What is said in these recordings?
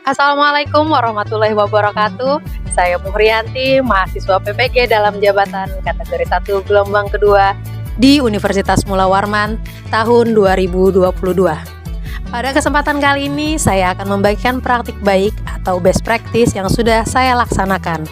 Assalamualaikum warahmatullahi wabarakatuh. Saya Muhriyanti, mahasiswa PPG dalam jabatan kategori 1 gelombang kedua di Universitas Mula Warman tahun 2022. Pada kesempatan kali ini saya akan membagikan praktik baik atau best practice yang sudah saya laksanakan.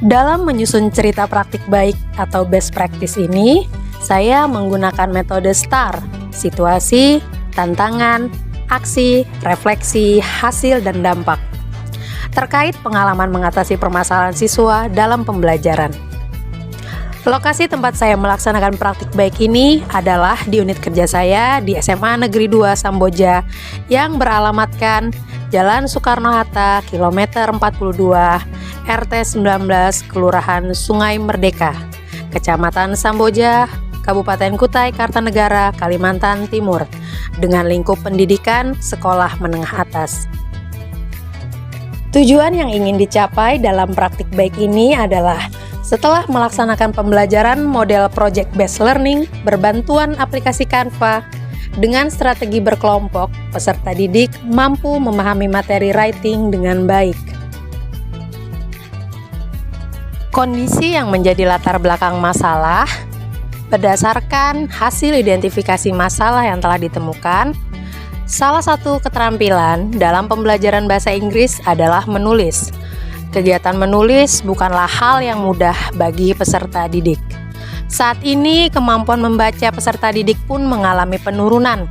Dalam menyusun cerita praktik baik atau best practice ini, saya menggunakan metode STAR, situasi, tantangan, aksi, refleksi, hasil, dan dampak terkait pengalaman mengatasi permasalahan siswa dalam pembelajaran. Lokasi tempat saya melaksanakan praktik baik ini adalah di unit kerja saya di SMA Negeri 2 Samboja yang beralamatkan Jalan Soekarno-Hatta, kilometer 42, RT 19, Kelurahan Sungai Merdeka, Kecamatan Samboja, Kabupaten Kutai Kartanegara, Kalimantan Timur, dengan lingkup pendidikan sekolah menengah atas. Tujuan yang ingin dicapai dalam praktik baik ini adalah setelah melaksanakan pembelajaran model Project Based Learning berbantuan aplikasi Canva dengan strategi berkelompok, peserta didik mampu memahami materi writing dengan baik. Kondisi yang menjadi latar belakang masalah berdasarkan hasil identifikasi masalah yang telah ditemukan, salah satu keterampilan dalam pembelajaran bahasa Inggris adalah menulis. Kegiatan menulis bukanlah hal yang mudah bagi peserta didik. Saat ini, kemampuan membaca peserta didik pun mengalami penurunan.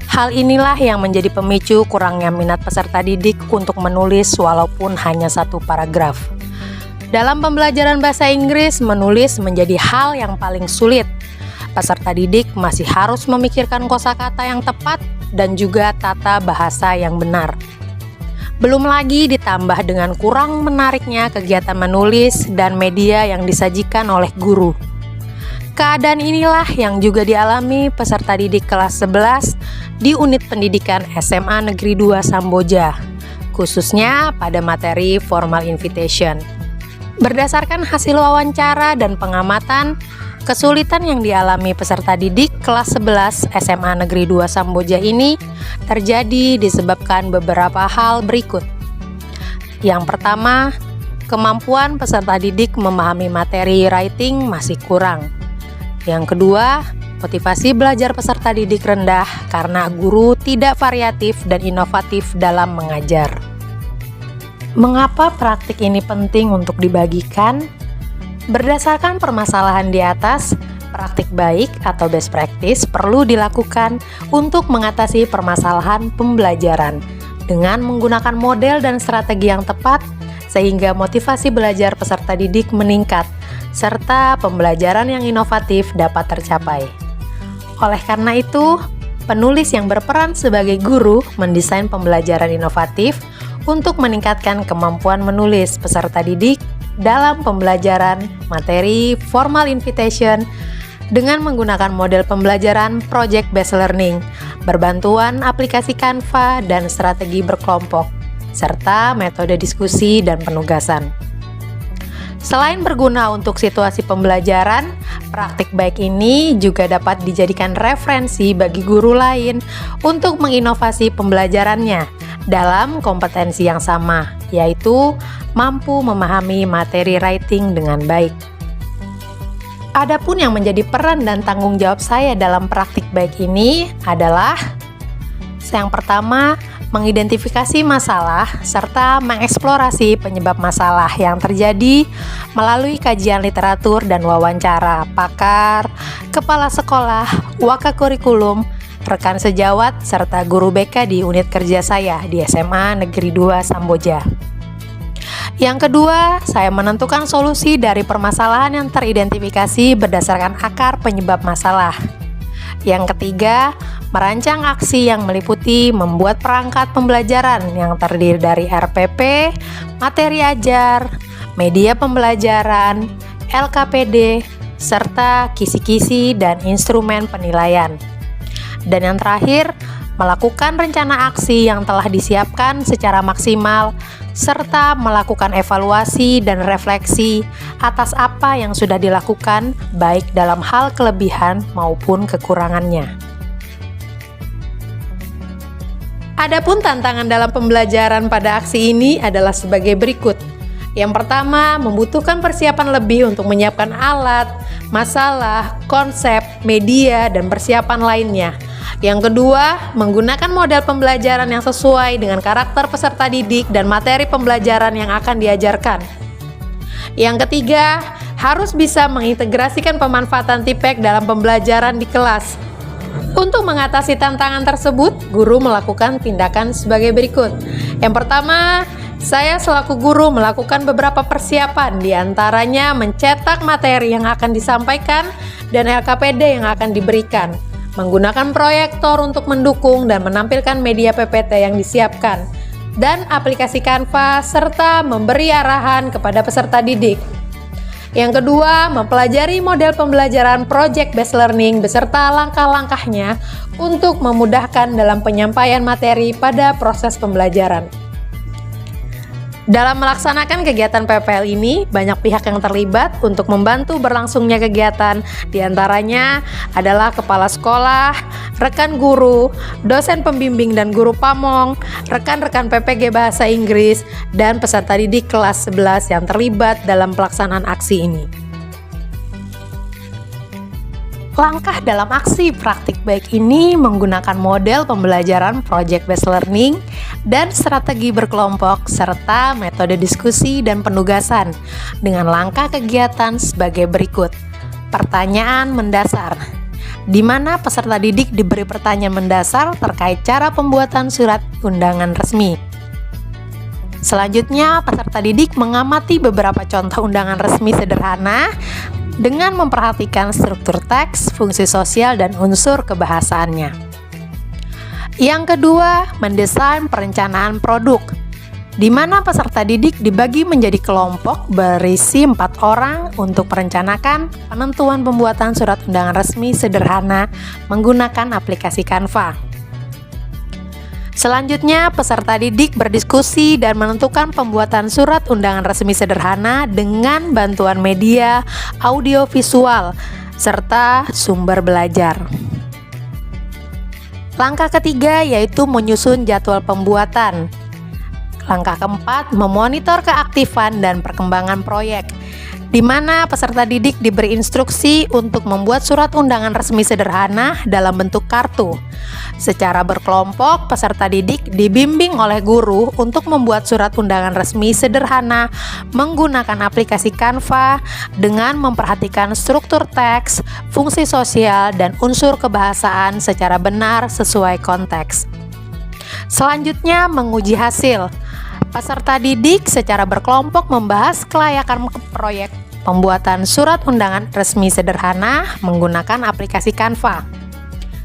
Hal inilah yang menjadi pemicu kurangnya minat peserta didik untuk menulis walaupun hanya satu paragraf. Dalam pembelajaran bahasa Inggris, menulis menjadi hal yang paling sulit. Peserta didik masih harus memikirkan kosakata yang tepat dan juga tata bahasa yang benar. Belum lagi ditambah dengan kurang menariknya kegiatan menulis dan media yang disajikan oleh guru. Keadaan inilah yang juga dialami peserta didik kelas 11 di unit pendidikan SMA Negeri 2 Samboja, khususnya pada materi formal invitation. Berdasarkan hasil wawancara dan pengamatan, kesulitan yang dialami peserta didik kelas 11 SMA Negeri 2 Samboja ini terjadi disebabkan beberapa hal berikut. Yang pertama, kemampuan peserta didik memahami materi writing masih kurang. Yang kedua, motivasi belajar peserta didik rendah karena guru tidak variatif dan inovatif dalam mengajar. Mengapa praktik ini penting untuk dibagikan? Berdasarkan permasalahan di atas, praktik baik atau best practice perlu dilakukan untuk mengatasi permasalahan pembelajaran dengan menggunakan model dan strategi yang tepat sehingga motivasi belajar peserta didik meningkat serta pembelajaran yang inovatif dapat tercapai. Oleh karena itu, penulis yang berperan sebagai guru mendesain pembelajaran inovatif untuk meningkatkan kemampuan menulis peserta didik dalam pembelajaran materi formal invitation dengan menggunakan model pembelajaran Project Based Learning, berbantuan aplikasi Canva dan strategi berkelompok, serta metode diskusi dan penugasan. Selain berguna untuk situasi pembelajaran, praktik baik ini juga dapat dijadikan referensi bagi guru lain untuk menginovasi pembelajarannya dalam kompetensi yang sama, yaitu mampu memahami materi writing dengan baik. Adapun yang menjadi peran dan tanggung jawab saya dalam praktik baik ini adalah yang pertama, mengidentifikasi masalah serta mengeksplorasi penyebab masalah yang terjadi melalui kajian literatur dan wawancara pakar, kepala sekolah, wakakurikulum, rekan sejawat, serta guru BK di unit kerja saya di SMA Negeri 2 Samboja. Yang kedua, saya menentukan solusi dari permasalahan yang teridentifikasi berdasarkan akar penyebab masalah. Yang ketiga, merancang aksi yang meliputi membuat perangkat pembelajaran yang terdiri dari RPP, materi ajar, media pembelajaran, LKPD, serta kisi-kisi dan instrumen penilaian. Dan yang terakhir, melakukan rencana aksi yang telah disiapkan secara maksimal, serta melakukan evaluasi dan refleksi atas apa yang sudah dilakukan, baik dalam hal kelebihan maupun kekurangannya. Adapun tantangan dalam pembelajaran pada aksi ini adalah sebagai berikut. Yang pertama, membutuhkan persiapan lebih untuk menyiapkan alat, masalah, konsep, media, dan persiapan lainnya. Yang kedua, menggunakan model pembelajaran yang sesuai dengan karakter peserta didik dan materi pembelajaran yang akan diajarkan. Yang ketiga, harus bisa mengintegrasikan pemanfaatan TPEK dalam pembelajaran di kelas. Untuk mengatasi tantangan tersebut, guru melakukan tindakan sebagai berikut. Yang pertama, saya selaku guru melakukan beberapa persiapan, diantaranya mencetak materi yang akan disampaikan dan LKPD yang akan diberikan, menggunakan proyektor untuk mendukung dan menampilkan media PPT yang disiapkan, dan aplikasi Canva, serta memberi arahan kepada peserta didik. Yang kedua, mempelajari model pembelajaran Project Based Learning beserta langkah-langkahnya untuk memudahkan dalam penyampaian materi pada proses pembelajaran. Dalam melaksanakan kegiatan PPL ini, banyak pihak yang terlibat untuk membantu berlangsungnya kegiatan. Di antaranya adalah kepala sekolah, rekan guru, dosen pembimbing dan guru pamong, rekan-rekan PPG Bahasa Inggris, dan peserta didik kelas 11 yang terlibat dalam pelaksanaan aksi ini. Langkah dalam aksi praktik baik ini menggunakan model pembelajaran Project Based Learning dan strategi berkelompok serta metode diskusi dan penugasan dengan langkah kegiatan sebagai berikut. Pertanyaan mendasar, di mana peserta didik diberi pertanyaan mendasar terkait cara pembuatan surat undangan resmi. Selanjutnya, peserta didik mengamati beberapa contoh undangan resmi sederhana dengan memperhatikan struktur teks, fungsi sosial, dan unsur kebahasaannya. Yang kedua, mendesain perencanaan produk, di mana peserta didik dibagi menjadi kelompok berisi 4 orang untuk merencanakan penentuan pembuatan surat undangan resmi sederhana menggunakan aplikasi Canva. Selanjutnya, peserta didik berdiskusi dan menentukan pembuatan surat undangan resmi sederhana dengan bantuan media audio visual serta sumber belajar. Langkah ketiga yaitu menyusun jadwal pembuatan. Langkah keempat, memonitor keaktifan dan perkembangan proyek, di mana peserta didik diberi instruksi untuk membuat surat undangan resmi sederhana dalam bentuk kartu. Secara berkelompok, peserta didik dibimbing oleh guru untuk membuat surat undangan resmi sederhana menggunakan aplikasi Canva dengan memperhatikan struktur teks, fungsi sosial, dan unsur kebahasaan secara benar sesuai konteks. Selanjutnya, menguji hasil. Peserta didik secara berkelompok membahas kelayakan proyek pembuatan surat undangan resmi sederhana menggunakan aplikasi Canva.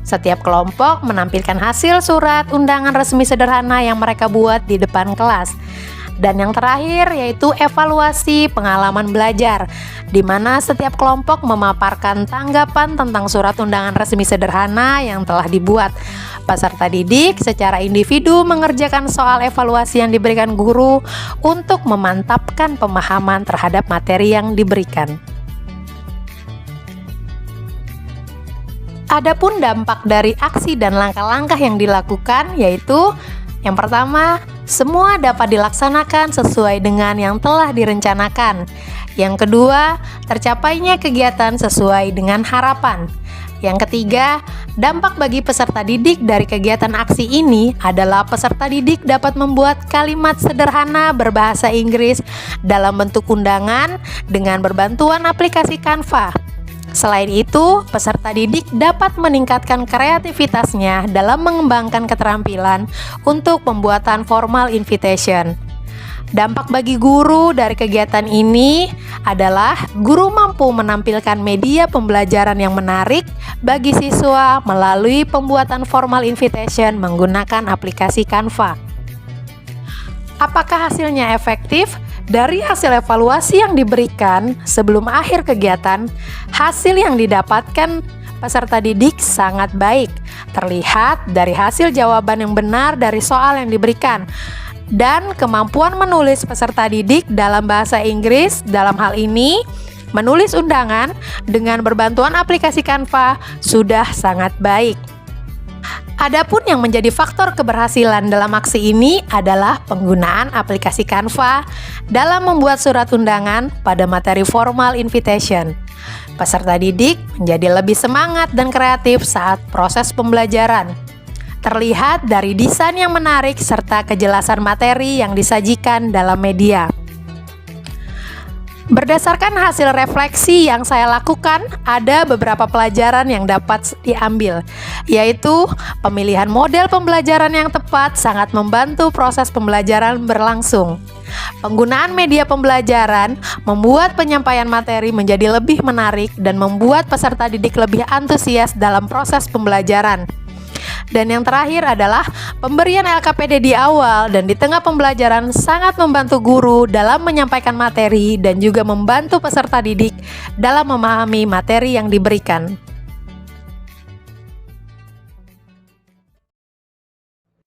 Setiap kelompok menampilkan hasil surat undangan resmi sederhana yang mereka buat di depan kelas. Dan yang terakhir yaitu evaluasi pengalaman belajar, di mana setiap kelompok memaparkan tanggapan tentang surat undangan resmi sederhana yang telah dibuat. Peserta didik secara individu mengerjakan soal evaluasi yang diberikan guru untuk memantapkan pemahaman terhadap materi yang diberikan. Adapun dampak dari aksi dan langkah-langkah yang dilakukan yaitu yang pertama, semua dapat dilaksanakan sesuai dengan yang telah direncanakan. Yang kedua, tercapainya kegiatan sesuai dengan harapan. Yang ketiga, dampak bagi peserta didik dari kegiatan aksi ini adalah peserta didik dapat membuat kalimat sederhana berbahasa Inggris dalam bentuk undangan dengan berbantuan aplikasi Canva. Selain itu, peserta didik dapat meningkatkan kreativitasnya dalam mengembangkan keterampilan untuk pembuatan formal invitation. Dampak bagi guru dari kegiatan ini adalah guru mampu menampilkan media pembelajaran yang menarik bagi siswa melalui pembuatan formal invitation menggunakan aplikasi Canva. Apakah hasilnya efektif? Dari hasil evaluasi yang diberikan sebelum akhir kegiatan, hasil yang didapatkan peserta didik sangat baik. Terlihat dari hasil jawaban yang benar dari soal yang diberikan dan kemampuan menulis peserta didik dalam bahasa Inggris. Dalam hal ini, menulis undangan dengan berbantuan aplikasi Canva sudah sangat baik. Adapun yang menjadi faktor keberhasilan dalam aksi ini adalah penggunaan aplikasi Canva dalam membuat surat undangan pada materi formal invitation. Peserta didik menjadi lebih semangat dan kreatif saat proses pembelajaran. Terlihat dari desain yang menarik serta kejelasan materi yang disajikan dalam media. Berdasarkan hasil refleksi yang saya lakukan, ada beberapa pelajaran yang dapat diambil, yaitu pemilihan model pembelajaran yang tepat sangat membantu proses pembelajaran berlangsung. Penggunaan media pembelajaran membuat penyampaian materi menjadi lebih menarik dan membuat peserta didik lebih antusias dalam proses pembelajaran. Dan yang terakhir adalah pemberian LKPD di awal dan di tengah pembelajaran sangat membantu guru dalam menyampaikan materi dan juga membantu peserta didik dalam memahami materi yang diberikan.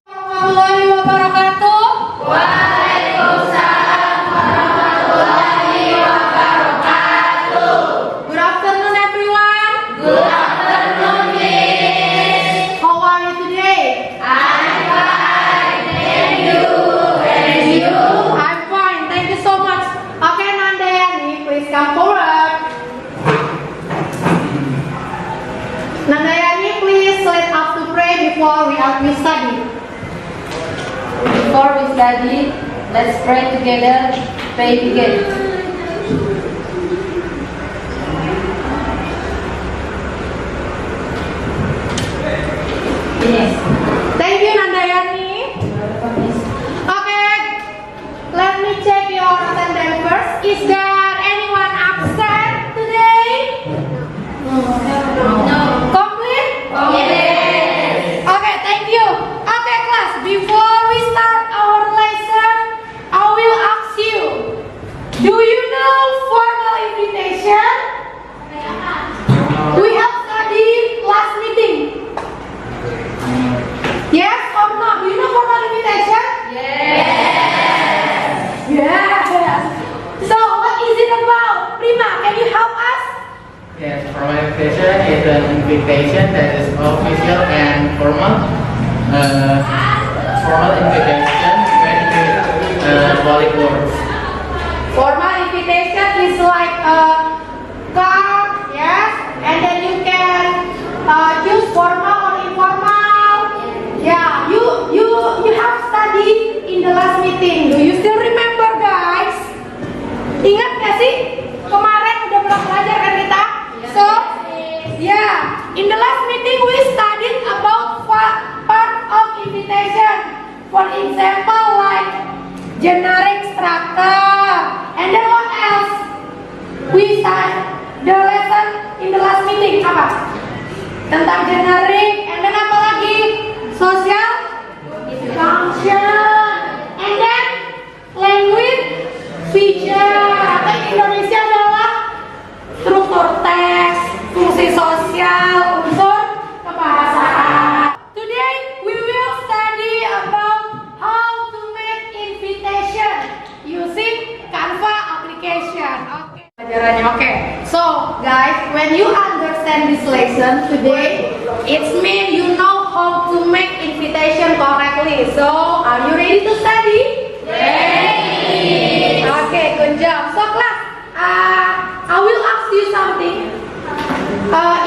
Warahmatullahi wabarakatuh. Waalaikumsalam warahmatullahi wabarakatuh. Good afternoon everyone. Good afternoon Miss. How are you today? I'm fine, thank you. And you? I'm fine, thank you so much. Okay Nandayani, please come forward. Nandayani, please let us to pray before we study. Before we study, let's pray together. Pray together. Yes. Thank you Nandayani. Okay, let me check your attendance first. Is there anyone absent today? No. Complete? Yes. Okay, thank you. Okay class, before we start our lesson, I will ask you, do you know formal invitation? We have studied last meeting. Yes or no? Do you know formal invitation? Yes. Yes. So what is it about? Prima, can you help us? Yes, formal invitation is an invitation that is official and formal. Formal invitation when public works. Formal invitation is like a card, yes, and then you can choose formal or informal. Yeah, you have studied in the last meeting. Do you still remember, guys? Ingat gak sih kemarin udah pernah belajar kan kita? So, yeah, in the last meeting we studied about part of invitation. For example, like generic structure, and then what else? We start the lesson in the last meeting apa? Tentang generic, and then apa lagi? Social function, and then language feature. Atau in Indonesia adalah struktur teks, fungsi sosial, unsur kebahasaan. Today we will study about how to make invitation using Canva application. Okay. Pelajarannya okay. So guys, when you understand this lesson today, it means you know how to make invitation correctly. So are you ready to study? Ready. Okay, good job. So class, I will ask you something.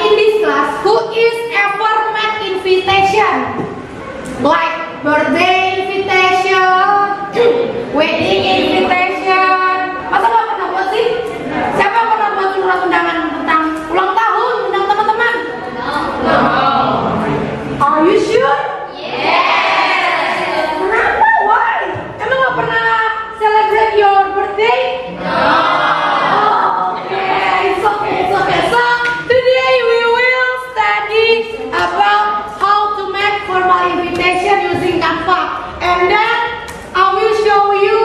In this class, who is ever made invitation? Like birthday invitation, wedding invitation. Masa gak pernah buat sih? Siapa yang pernah buat surat undangan tentang ulang tahun, undang teman-teman? No. Are you sure? Yes. Kenapa? Why? Emang gak pernah celebrate your birthday? No. Okay, it's okay. So today we will study about how to make formal invitation using Canva, and then I will show you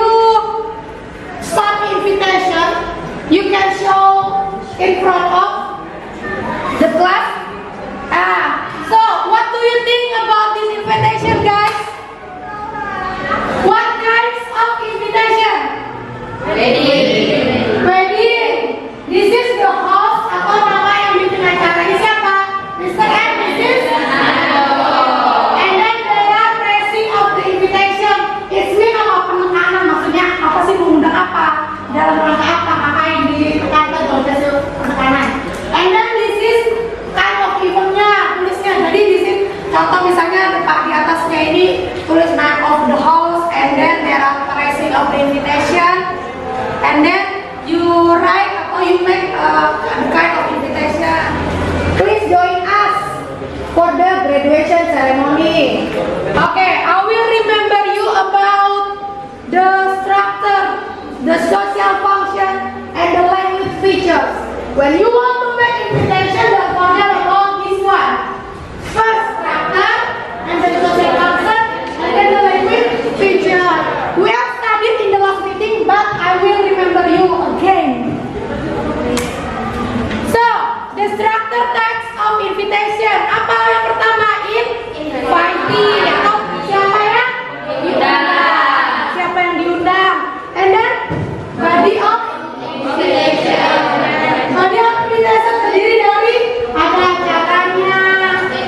graduation ceremony. Okay, I will remember you about the structure, the social function, and the language features. When you want to make invitation, don't forget about this one. First, structure, and then social function, and then the language feature. We have studied in the last meeting, but I will remember you again. So, the structure text of invitation. Apa yang pertama? Invitee. Atau siapa yang diundang? Siapa yang diundang? And then, body of invitation. Body of invitation terdiri dari ada acaranya,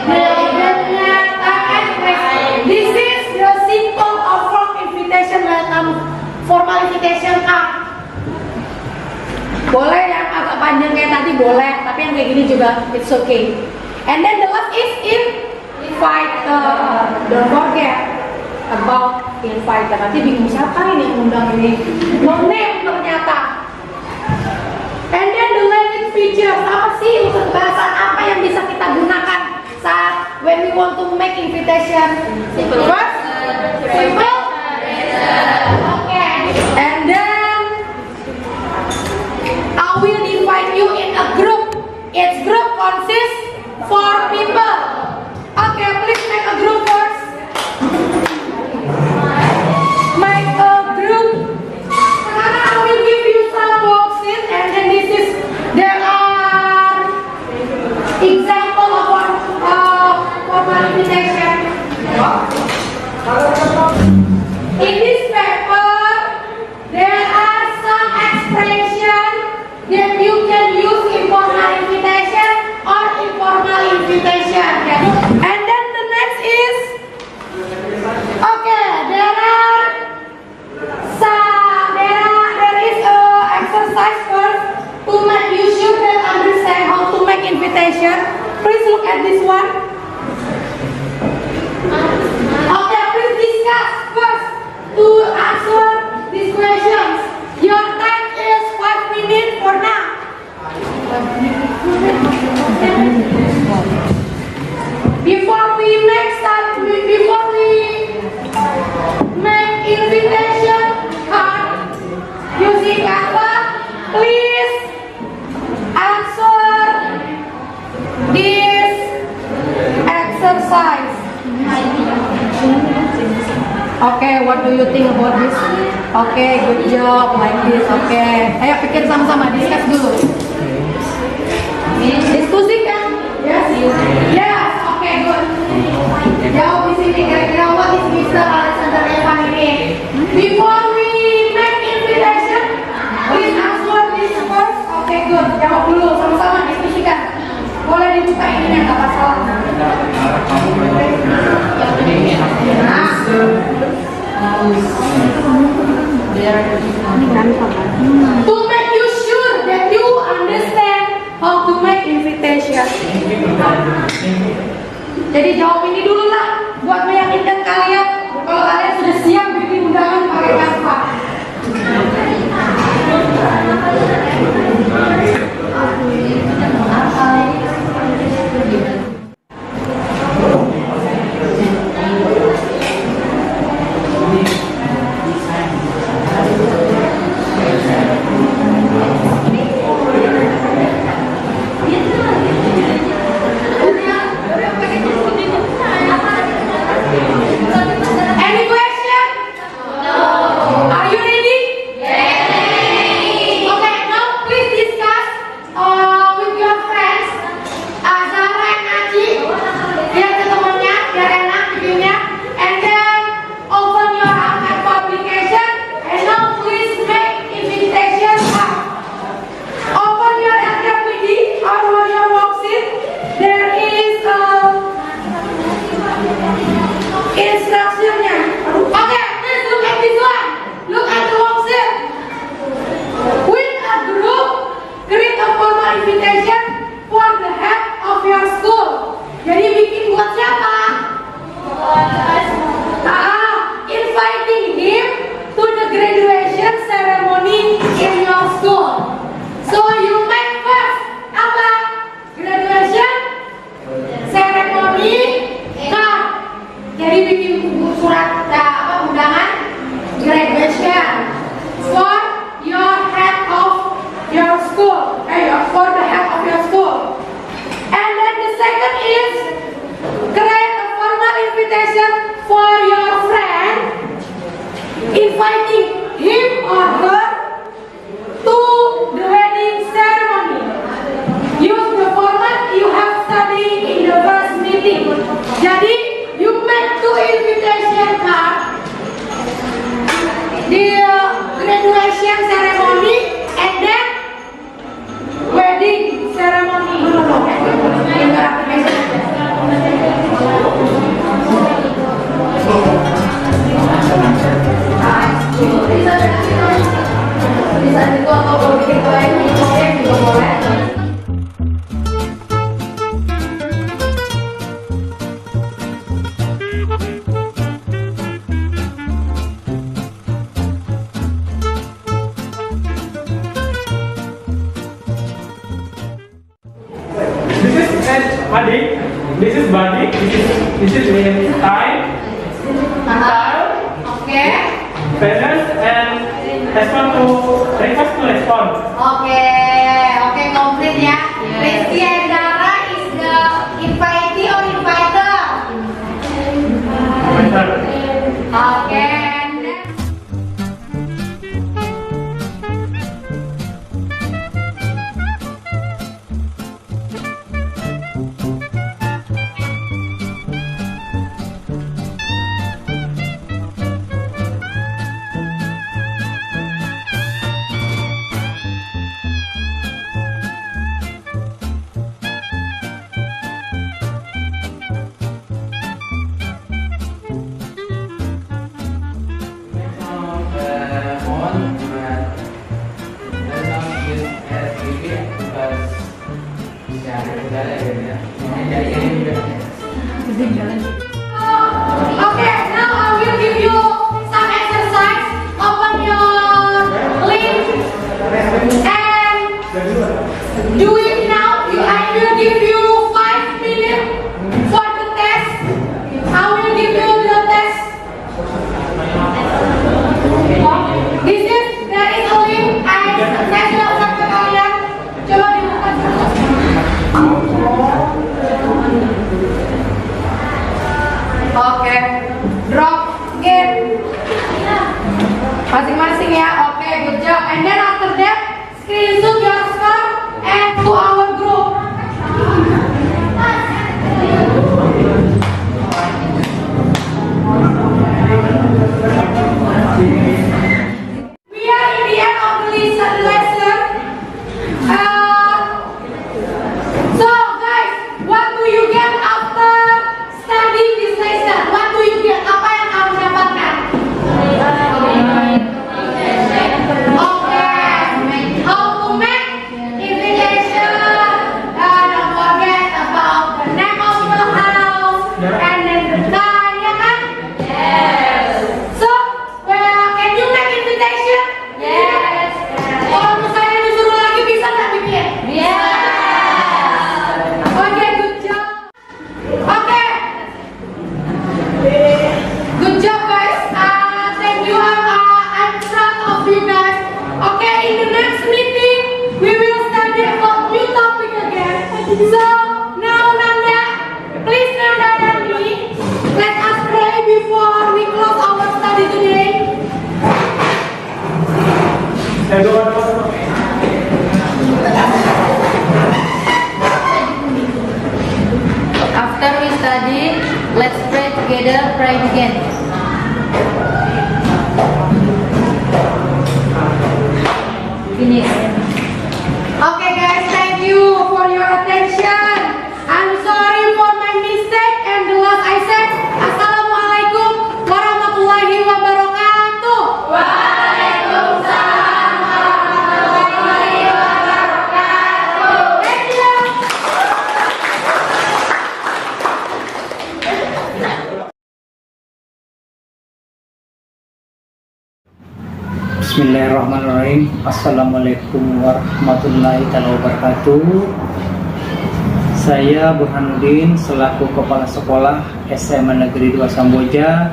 delegatnya, and this is the simple of form invitation formal invitation card. Boleh yang agak panjang kayak tadi boleh, tapi yang kayak gini juga it's okay. And then the last is inviter. Don't forget about inviter. Nanti bingung siapa ini yang undang ini. No name ternyata. And then the language features. Apa sih unsur bahasa apa yang bisa kita gunakan saat when we want to make invitation? Simple. First, simple. Okay. And then I will invite you in a group. Each group consists 4 people. Okay, please make a group first. Make a group. Sekarang I will give you some boxes, and then there are example of formal invitation. In this paper, there are some expression that you can use informal invitation or informal invitation. And then the next is, okay, there is a exercise first to make you should understand how to make invitation. Please look at this one. Okay, please discuss first to answer these questions. Your time is 5 minutes for now. Before we make invitation card using Canva, please answer this exercise. Okay, what do you think about this? Okay, good job, like this. Okay, ayo pikir sama-sama, discuss dulu. Diskusikan. Yes. Yes. Okay, good. Jawab di sini kira-kira what is Mr. Alexander Evan ini? Before we make invitation, please answer this first. Okay, good. Jawab dulu sama-sama, diskusikan. Boleh dibuka ini nggak masalah. To make you sure that you understand how to make invitation. Jadi jawab ini dulu lah buat meyakinkan kalian kalau kalian sudah siap bikin undangan pakai Canva. mau bikin proyek juga boleh. Adik, this is Badik, this is time, Oke. balance and respond to request to respond. Oke, komplit ya. Rizky and Dara is the invitee or inviter? Better. Oke. Okay, now I will give you some exercise. Open your link and do it now. I will give you 5 minutes for the test. I will give you the test. There is a link. Saya sudah share ke kalian. Coba dibuka dulu. Oke, drop game masing-masing ya. Oke, good job. And then after that, screenshot your score and to our group. We are in the end of the lesson. So guys, what do you get after studying this lesson? What do you get? Apa yang kamu dapatkan? Okay. How to make invitation. Don't forget about the name of your house and then the time, ya kan? Yes. So, can you make invitation? Yes. Kalau misalnya disuruh lagi bisa nggak bikin? Yes. Okay, good job. Okay. Good job, guys. Thank you. I'm proud of you guys. Okay, in the next meeting, we will study about new topic again. So now, Nanda, please Nanda and me, let us pray before we close our study today. After we study, let's pray together. Pray again. Finish. Okay, guys, thank you for your attention. I'm sorry for my mistake and the last I said. Assalamualaikum warahmatullahi wabarakatuh. Waalaikumsalam warahmatullahi wabarakatuh. Thank you. Bismillahirrahmanirrahim. Assalamualaikum warahmatullahi wabarakatuh. Saya Burhanuddin selaku Kepala Sekolah SMA Negeri 2 Samboja,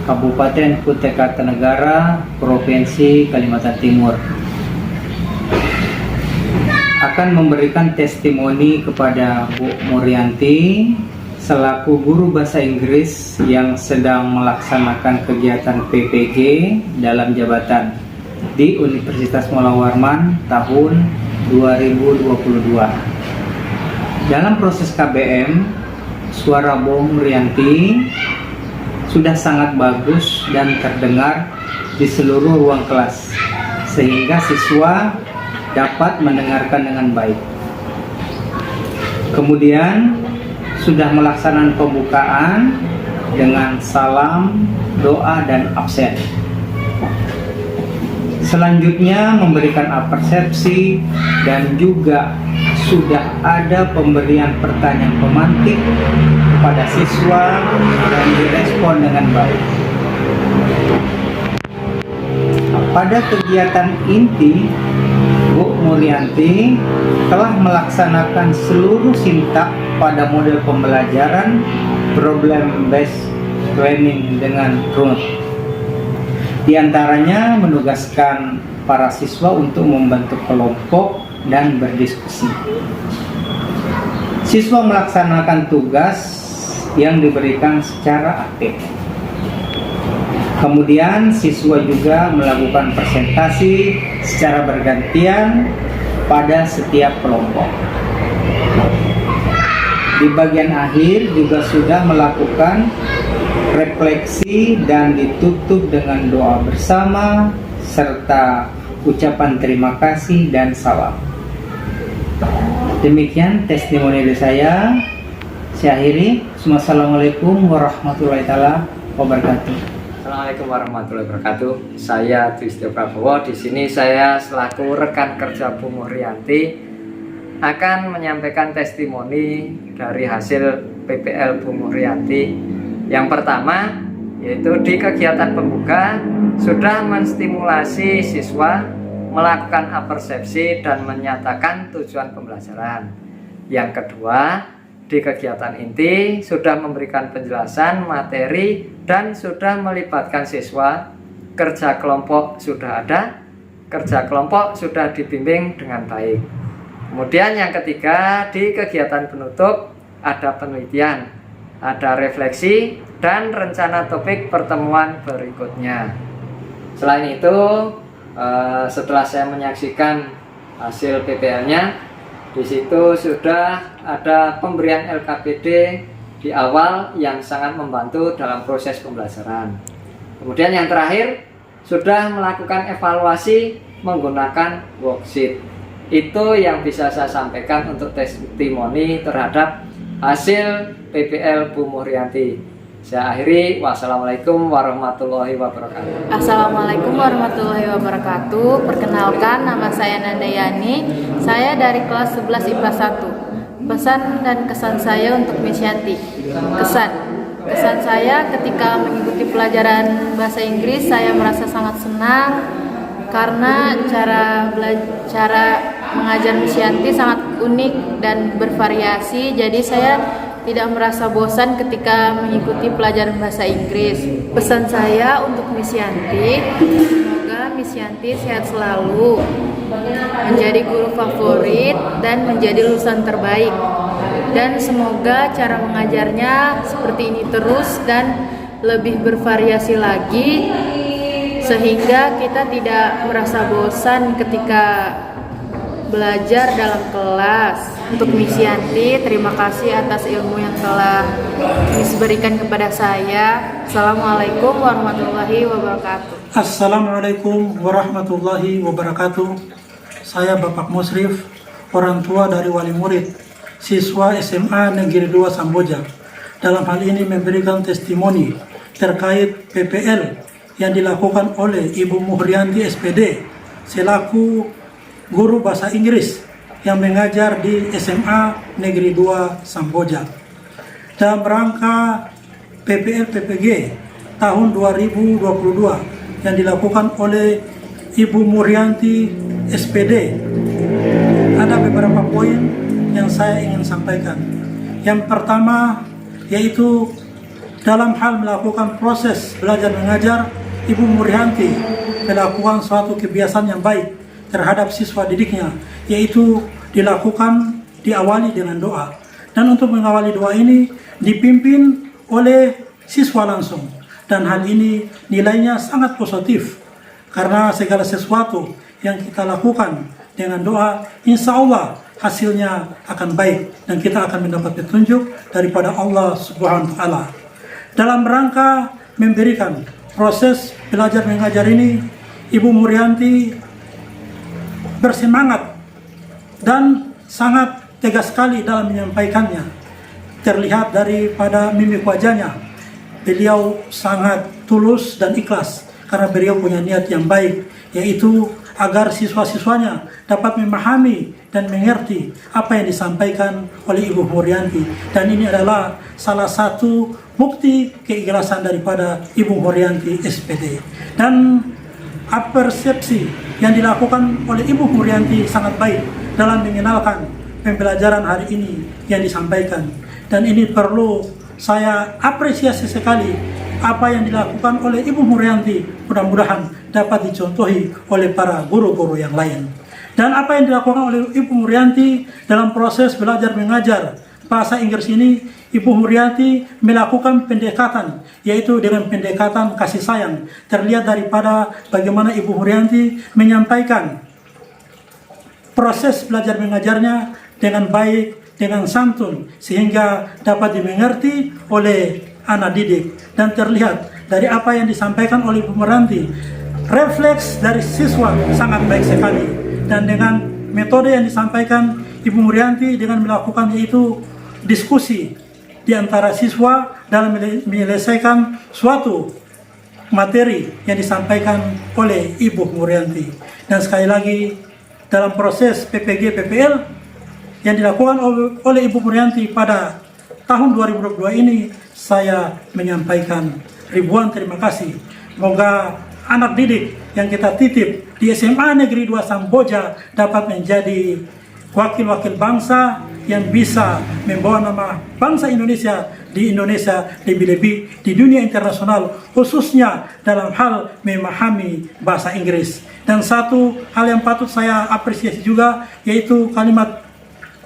Kabupaten Kutai Kartanegara, Provinsi Kalimantan Timur, akan memberikan testimoni kepada Bu Murianti selaku guru bahasa Inggris yang sedang melaksanakan kegiatan PPG dalam jabatan di Universitas Mula Warman tahun 2022. Dalam proses KBM, suara Bu Murianti sudah sangat bagus dan terdengar di seluruh ruang kelas, sehingga siswa dapat mendengarkan dengan baik. Kemudian sudah melaksanakan pembukaan dengan salam, doa, dan absen. Selanjutnya memberikan persepsi dan juga sudah ada pemberian pertanyaan pemantik kepada siswa dan direspon dengan baik. Pada kegiatan inti, Bu Murianti telah melaksanakan seluruh sintak pada model pembelajaran problem based learning dengan runut. Di antaranya menugaskan para siswa untuk membentuk kelompok dan berdiskusi. Siswa melaksanakan tugas yang diberikan secara aktif. Kemudian siswa juga melakukan presentasi secara bergantian pada setiap kelompok. Di bagian akhir juga sudah melakukan refleksi dan ditutup dengan doa bersama serta ucapan terima kasih dan salam. Demikian testimoni dari saya. Saya akhiri. Wassalamualaikum warahmatullahi wabarakatuh. Assalamualaikum warahmatullahi wabarakatuh. Saya Tristio Prabowo. Di sini saya selaku rekan kerja Bu Murianti akan menyampaikan testimoni dari hasil PPL Bu Murianti. Yang pertama, yaitu di kegiatan pembuka sudah menstimulasi siswa melakukan apersepsi dan menyatakan tujuan pembelajaran. Yang kedua, di kegiatan inti sudah memberikan penjelasan materi dan sudah melibatkan siswa. Kerja kelompok sudah ada, kerja kelompok sudah dibimbing dengan baik. Kemudian yang ketiga, di kegiatan penutup ada penelitian, ada refleksi, dan rencana topik pertemuan berikutnya. Selain itu, setelah saya menyaksikan hasil PPL-nya, di situ sudah ada pemberian LKPD di awal yang sangat membantu dalam proses pembelajaran. Kemudian yang terakhir, sudah melakukan evaluasi menggunakan worksheet. Itu yang bisa saya sampaikan untuk testimoni terhadap hasil PPL Bu Murianti. Saya akhiri. Wassalamualaikum warahmatullahi wabarakatuh. Assalamualaikum warahmatullahi wabarakatuh. Perkenalkan, nama saya Nandayani. Saya dari kelas 11 IPA 1. Pesan dan kesan saya untuk Miss Yanti. Kesan saya ketika mengikuti pelajaran bahasa Inggris, saya merasa sangat senang karena cara mengajar Miss Yanti sangat unik dan bervariasi. Jadi saya tidak merasa bosan ketika mengikuti pelajaran bahasa Inggris. Pesan saya untuk Miss Yanti, semoga Miss Yanti sehat selalu, menjadi guru favorit dan menjadi lulusan terbaik. Dan semoga cara mengajarnya seperti ini terus dan lebih bervariasi lagi, sehingga kita tidak merasa bosan ketika belajar dalam kelas. Untuk Miss Yanti, terima kasih atas ilmu yang telah Miss berikan kepada saya. Assalamualaikum warahmatullahi wabarakatuh. Assalamualaikum warahmatullahi wabarakatuh. Saya Bapak Musrif, orang tua dari wali murid, siswa SMA Negeri 2 Samboja. Dalam hal ini memberikan testimoni terkait PPL yang dilakukan oleh Ibu Murianti SPD selaku guru bahasa Inggris yang mengajar di SMA Negeri 2 Samboja. Dalam rangka PPL PPG tahun 2022 yang dilakukan oleh Ibu Murianti SPD, ada beberapa poin yang saya ingin sampaikan. Yang pertama yaitu dalam hal melakukan proses belajar mengajar, Ibu Murianti melakukan suatu kebiasaan yang baik terhadap siswa didiknya, yaitu diawali dengan doa. Dan untuk mengawali doa ini dipimpin oleh siswa langsung. Dan hal ini nilainya sangat positif, karena segala sesuatu yang kita lakukan dengan doa, insya Allah hasilnya akan baik dan kita akan mendapat petunjuk daripada Allah Subhanahu wa Ta'ala. Dalam rangka memberikan proses belajar mengajar ini, Ibu Murianti bersemangat dan sangat tegas sekali dalam menyampaikannya. Terlihat daripada mimik wajahnya, beliau sangat tulus dan ikhlas karena beliau punya niat yang baik, yaitu agar siswa-siswanya dapat memahami dan mengerti apa yang disampaikan oleh Ibu Murianti. Dan ini adalah salah satu bukti keikhlasan daripada Ibu Murianti SPD. Dan persepsi yang dilakukan oleh Ibu Murianti sangat baik dalam mengenalkan pembelajaran hari ini yang disampaikan. Dan ini perlu saya apresiasi sekali apa yang dilakukan oleh Ibu Murianti, mudah-mudahan dapat dicontohi oleh para guru-guru yang lain. Dan apa yang dilakukan oleh Ibu Murianti dalam proses belajar mengajar bahasa Inggris ini, Ibu Murianti melakukan pendekatan, yaitu dengan pendekatan kasih sayang. Terlihat daripada bagaimana Ibu Murianti menyampaikan proses belajar mengajarnya dengan baik, dengan santun, sehingga dapat dimengerti oleh anak didik. Dan terlihat dari apa yang disampaikan oleh Ibu Murianti, refleks dari siswa sangat baik sekali. Dan dengan metode yang disampaikan Ibu Murianti dengan melakukan yaitu diskusi di antara siswa dalam menyelesaikan suatu materi yang disampaikan oleh Ibu Murianti. Dan sekali lagi, dalam proses PPG PPL yang dilakukan oleh Ibu Murianti pada tahun 2022 ini, saya menyampaikan ribuan terima kasih. Semoga anak didik yang kita titip di SMA Negeri 2 Samboja dapat menjadi wakil-wakil bangsa yang bisa membawa nama bangsa Indonesia lebih-lebih di dunia internasional, khususnya dalam hal memahami bahasa Inggris. Dan satu hal yang patut saya apresiasi juga, yaitu kalimat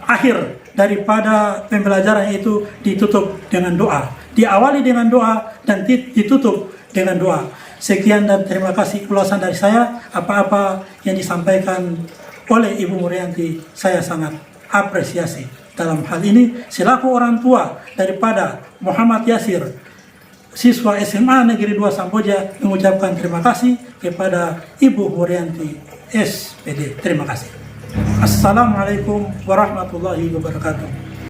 akhir daripada pembelajaran itu ditutup dengan doa. Diawali dengan doa dan ditutup dengan doa. Sekian dan terima kasih ulasan dari saya. Apa-apa yang disampaikan oleh Ibu Murianti saya sangat apresiasi. Dalam hal ini selaku orang tua daripada Muhammad Yasir, siswa SMA Negeri 2 Samboja, mengucapkan terima kasih kepada Ibu Murianti SPD. Terima kasih. Assalamualaikum warahmatullahi wabarakatuh.